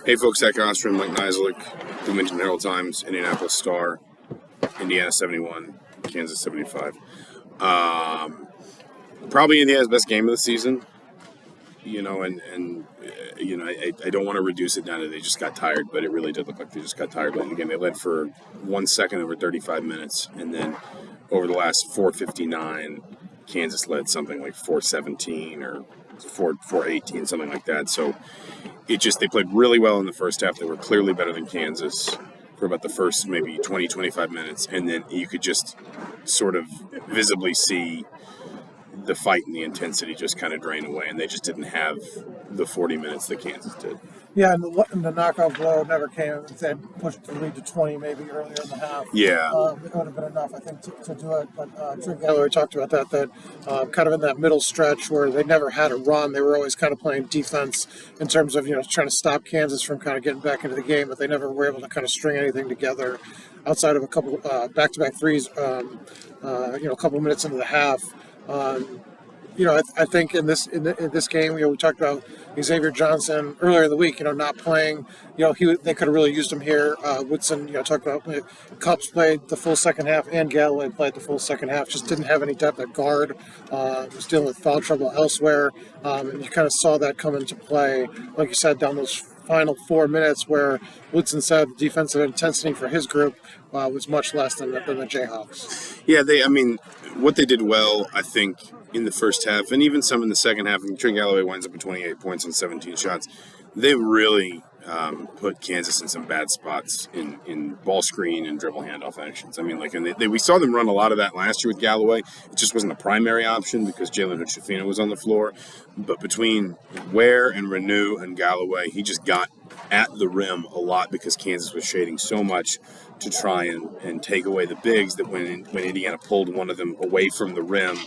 Hey folks, Zach Osterman and Mike Niziolek, Bloomington Herald Times, Indianapolis Star, Indiana 71, Kansas 75. Probably Indiana's best game of the season, I don't want to reduce it down to they just got tired, but it really did look like they just got tired late in the game. They led for 1 second over 35 minutes, and then over the last 4:59, Kansas led something like 4:17 or 4:18, something like that. So they played really well in the first half. They were clearly better than Kansas for about the first maybe 20, 25 minutes, and then you could just sort of visibly see the fight and the intensity just kind of drain away, and they just didn't have the 40 minutes that Kansas did. Yeah, and the knockout blow never came. They pushed the lead to 20 maybe earlier in the half. Yeah. It would have been enough, I think, to do it. But Trey Galloway talked about that kind of in that middle stretch where they never had a run. They were always kind of playing defense in terms of, trying to stop Kansas from kind of getting back into the game, but they never were able to kind of string anything together outside of a couple back-to-back threes, a couple of minutes into the half. I think in this game, we talked about Xavier Johnson earlier in the week, not playing. They could have really used him here. Woodson, talked about Cupps played the full second half and Galloway played the full second half. Just didn't have any depth at guard. Was dealing with foul trouble elsewhere, and you kind of saw that come into play, like you said, down those final 4 minutes where Woodson said the defensive intensity for his group was much less than the Jayhawks. Yeah, what they did well, I think, in the first half, and even some in the second half, and Trey Galloway winds up with 28 points on 17 shots. They really put Kansas in some bad spots in ball screen and dribble handoff actions. We saw them run a lot of that last year with Galloway. It just wasn't a primary option because Jalen Hood-Schifino was on the floor. But between Ware and Renew and Galloway, he just got at the rim a lot because Kansas was shading so much to try and take away the bigs that when Indiana pulled one of them away from the rim,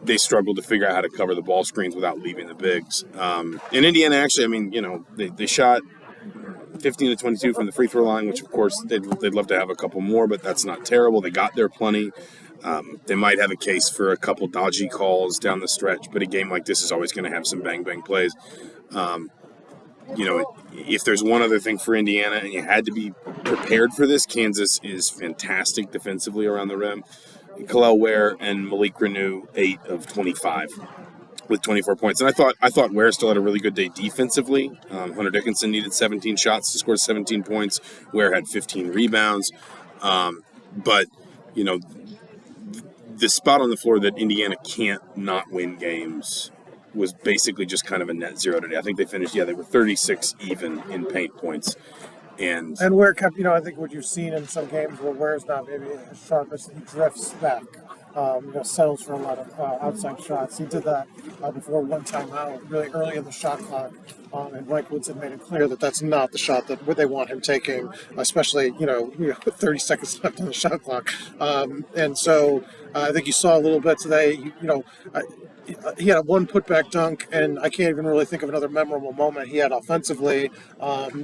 they struggled to figure out how to cover the ball screens without leaving the bigs. And Indiana actually, they shot 15 to 22 from the free throw line, which of course they'd love to have a couple more, but that's not terrible. They got there plenty. They might have a case for a couple dodgy calls down the stretch, but a game like this is always going to have some bang-bang plays. If there's one other thing for Indiana, and you had to be prepared for this, Kansas is fantastic defensively around the rim. Kel'el Ware and Malik Renew, 8 of 25 with 24 points. And I thought Ware still had a really good day defensively. Hunter Dickinson needed 17 shots to score 17 points. Ware had 15 rebounds. But the spot on the floor that Indiana can't not win games was basically just kind of a net zero today. I think they finished, they were 36 even in paint points. And Ware kept, I think what you've seen in some games where Ware's not maybe as sharp as he drifts back, settles for a lot of outside shots. He did that before one timeout, really early in the shot clock. And Mike Woodson made it clear that that's not the shot that they want him taking, especially, 30 seconds left on the shot clock. And so I think you saw a little bit today, he had a one putback dunk, and I can't even really think of another memorable moment he had offensively.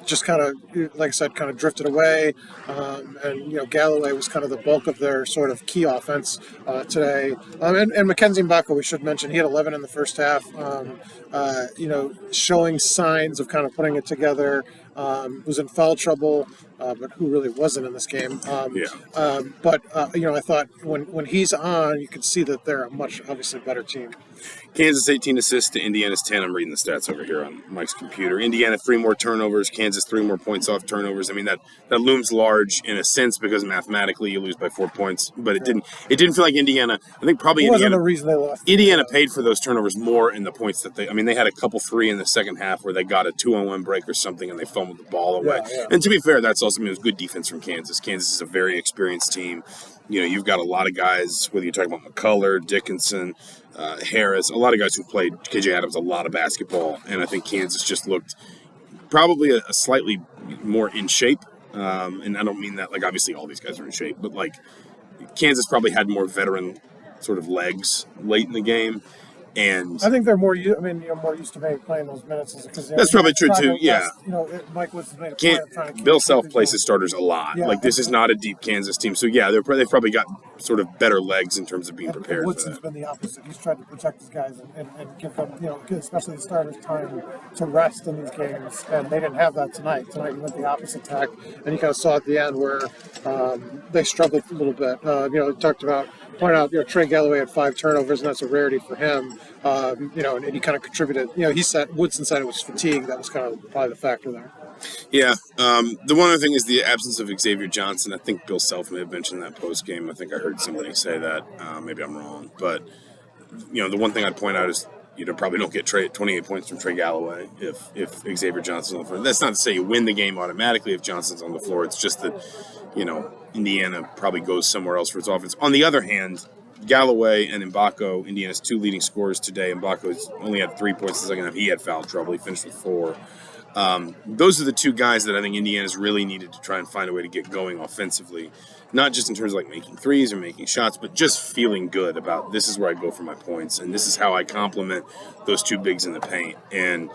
Just kind of, like I said, kind of drifted away. And Galloway was kind of the bulk of their sort of key offense today. And Mackenzie Mbaka, we should mention, he had 11 in the first half. Showing signs of kind of putting it together. Was in foul trouble, but who really wasn't in this game. But I thought when he's on, you can see that they're a much, obviously, better team. Kansas 18 assists to Indiana's 10. I'm reading the stats over here on Mike's computer. Indiana 3 more turnovers. Kansas 3 more points off turnovers. That looms large in a sense because mathematically you lose by 4 points. But it didn't feel like Indiana. I think probably wasn't the reason they lost. Indiana paid for those turnovers more in the points that they had a couple 3 in the second half where they got a 2-on-1 break or something and they fumbled the ball away. Yeah. And to be fair, that's also it was good defense from Kansas. Kansas is a very experienced team. You've got a lot of guys, whether you're talking about McCullough, Dickinson, Harris, a lot of guys who played KJ Adams a lot of basketball, and I think Kansas just looked probably a slightly more in shape. And I don't mean that obviously all these guys are in shape, but Kansas probably had more veteran sort of legs late in the game. And I think they're more used to playing those minutes. That's probably true too. Yeah. Mike was made a Bill Self plays his starters a lot. Yeah. This is not a deep Kansas team. So yeah, they've probably got sort of better legs in terms of being prepared for Woodson's that. been the opposite. He's tried to protect his guys and give them, especially the starters, time to rest in these games. And they didn't have that tonight. Tonight, you went the opposite tack, and you kind of saw at the end where they struggled a little bit. Pointed out, Trey Galloway had 5 turnovers, and that's a rarity for him. And he kind of contributed. Woodson said it was fatigue. That was kind of probably the factor there. Yeah. The one other thing is the absence of Xavier Johnson. I think Bill Self may have mentioned that post game. I think I heard somebody say that. Maybe I'm wrong. But, the one thing I'd point out is probably don't get 28 points from Trey Galloway if Xavier Johnson's on the floor. That's not to say you win the game automatically if Johnson's on the floor. It's just that, Indiana probably goes somewhere else for its offense. On the other hand, Galloway and Mbako, Indiana's 2 leading scorers today. Mbako's only had 3 points in the second half. He had foul trouble. He finished with 4. Those are the 2 guys that I think Indiana's really needed to try and find a way to get going offensively. Not just in terms of making threes or making shots, but just feeling good about this is where I go for my points, and this is how I complement those 2 bigs in the paint. And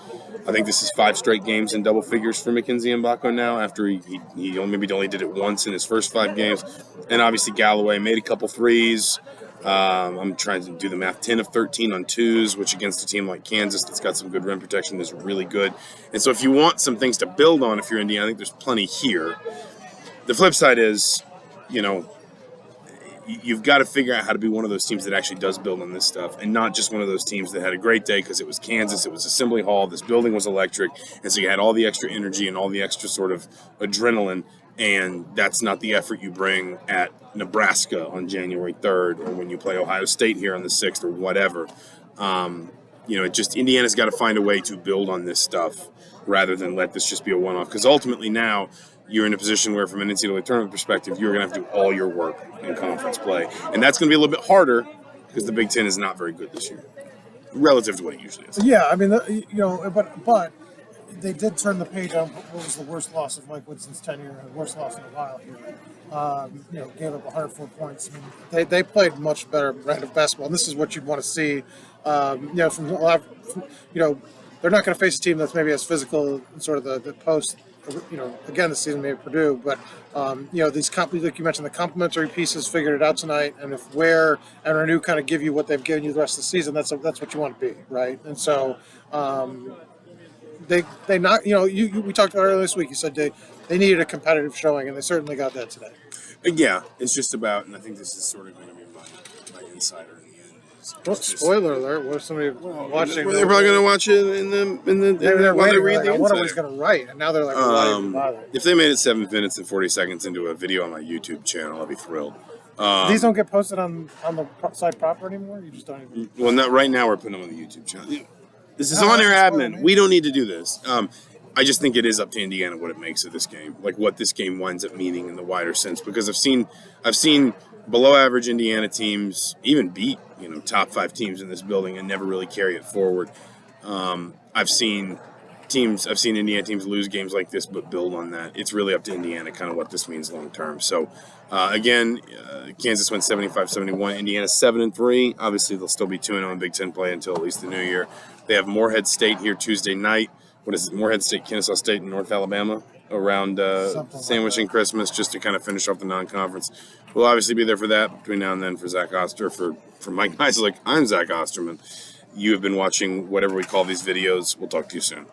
I think this is 5 straight games in double figures for Mackenzie Mbako now after he only did it once in his first 5 games. And obviously Galloway made a couple threes. I'm trying to do the math, 10 of 13 on 2s, which against a team like Kansas that's got some good rim protection is really good. And so if you want some things to build on if you're Indiana, I think there's plenty here. The flip side is, you've got to figure out how to be one of those teams that actually does build on this stuff and not just one of those teams that had a great day because it was Kansas, it was Assembly Hall, this building was electric, and so you had all the extra energy and all the extra sort of adrenaline, and that's not the effort you bring at Nebraska on January 3rd or when you play Ohio State here on the 6th or whatever. Indiana's got to find a way to build on this stuff rather than let this just be a one-off, because ultimately now you're in a position where, from an NCAA tournament perspective, you're going to have to do all your work in conference play. And that's going to be a little bit harder because the Big Ten is not very good this year, relative to what it usually is. Yeah, I mean, but they did turn the page on what was the worst loss of Mike Woodson's tenure and the worst loss in a while here. Gave up 104 points. I mean, they played much better brand of basketball, and this is what you'd want to see. They're not going to face a team that's maybe as physical in sort of the post. Again, this season maybe Purdue, but these like you mentioned, the complementary pieces figured it out tonight. And if Ware and Renew kind of give you what they've given you the rest of the season, that's what you want to be, right? And so they not we talked about earlier this week. You said they needed a competitive showing, and they certainly got that today. Yeah, it's just about, and I think this is sort of going to be my insider. Spoiler alert! What if somebody watching? They're probably going to watch it in the while they read the what insider. are we going to write? And now they're like, why even bother? If they made it 7 minutes and 40 seconds into a video on my YouTube channel, I'd be thrilled. These don't get posted on the side proper anymore. You just don't even. Well, not right now. We're putting them on the YouTube channel. This is on-air admin. We don't need to do this. I just think it is up to Indiana what it makes of this game, like what this game winds up meaning in the wider sense. Because I've seen below-average Indiana teams even beat top 5 teams in this building and never really carry it forward. I've seen Indiana teams lose games like this, but build on that. It's really up to Indiana kind of what this means long term. So, Kansas went 75-71. Indiana 7-3. Obviously, they'll still be 2-0 in Big Ten play until at least the new year. They have Morehead State here Tuesday night. What is it? Morehead State, Kennesaw State, and North Alabama around sandwiching Christmas just to kind of finish off the non-conference. We'll obviously be there for that between now and then. For Zach Oster, for Mike Niziolek, I'm Zach Osterman. You have been watching whatever we call these videos. We'll talk to you soon.